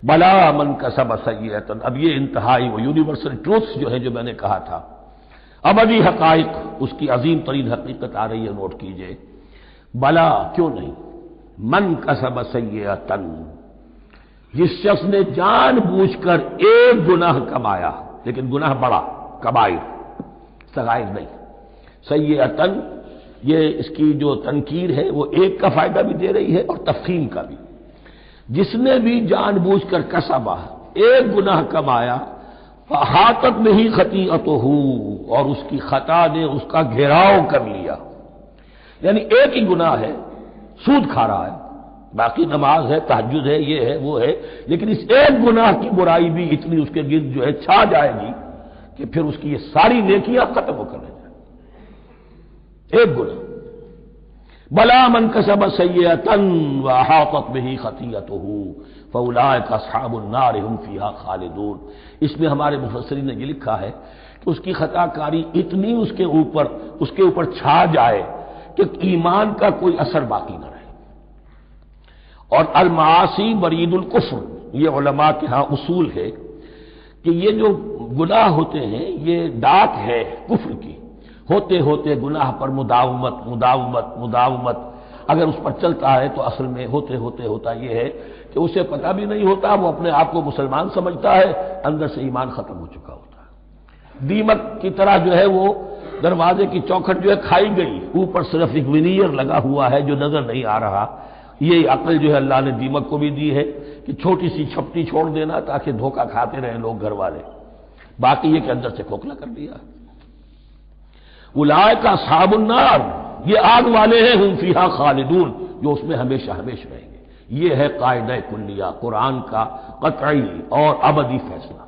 بلا من کسب سیئۃ، اب یہ انتہائی وہ یونیورسل ٹروتس جو ہے جو میں نے کہا تھا، ابدی حقائق، اس کی عظیم ترین حقیقت آ رہی ہے، نوٹ کیجئے۔ بلا، کیوں نہیں، من کسب سیئۃ، جس شخص نے جان بوجھ کر ایک گناہ کمایا، لیکن گناہ بڑا، کبائر، صغائر نہیں، سیئۃ، یہ اس کی جو تنکیر ہے وہ ایک کا فائدہ بھی دے رہی ہے اور تفخیم کا بھی۔ جس نے بھی جان بوجھ کر کسبا، ایک گناہ کمایا، فاحاطت بہ خطیئتہ، اور اس کی خطا نے اس کا گھیراؤ کر لیا، یعنی ایک ہی گناہ ہے، سود کھا رہا ہے، باقی نماز ہے، تہجد ہے، یہ ہے وہ ہے، لیکن اس ایک گناہ کی برائی بھی اتنی اس کے گرد جو ہے چھا جائے گی کہ پھر اس کی یہ ساری نیکیاں ختم ہو کر رہ جائیں، ایک گناہ۔ بلا من کسب سیئۃ واحاطت بہ خطیئتہ فاولئک اصحاب النار هم فیہا خالدون۔ اس میں ہمارے مفسرین نے یہ لکھا ہے کہ اس کی خطا کاری اتنی اس کے اوپر چھا جائے کہ ایمان کا کوئی اثر باقی نہ رہے۔ اور المعاصی برید الکفر، یہ علماء کے ہاں اصول ہے کہ یہ جو گناہ ہوتے ہیں یہ ڈاک ہے کفر کی، ہوتے ہوتے گناہ پر مداومت مداومت مداومت، اگر اس پر چلتا ہے تو اصل میں ہوتے ہوتے ہوتا یہ ہے کہ اسے پتہ بھی نہیں ہوتا، وہ اپنے آپ کو مسلمان سمجھتا ہے، اندر سے ایمان ختم ہو چکا ہوتا ہے۔ دیمک کی طرح جو ہے وہ دروازے کی چوکھٹ جو ہے کھائی گئی، اوپر صرف ایک ونیئر لگا ہوا ہے جو نظر نہیں آ رہا۔ یہ عقل جو ہے اللہ نے دیمک کو بھی دی ہے کہ چھوٹی سی چھپٹی چھوڑ دینا تاکہ دھوکہ کھاتے رہیں لوگ گھر والے، باقی یہ کہ اندر سے کھوکھلا کر دیا۔ اولئک اصحاب النار، یہ آگ والے ہیں، ہم فیہا خالدون، جو اس میں ہمیشہ ہمیشہ رہیں گے۔ یہ ہے قاعدہ کلیہ، قرآن کا قطعی اور ابدی فیصلہ۔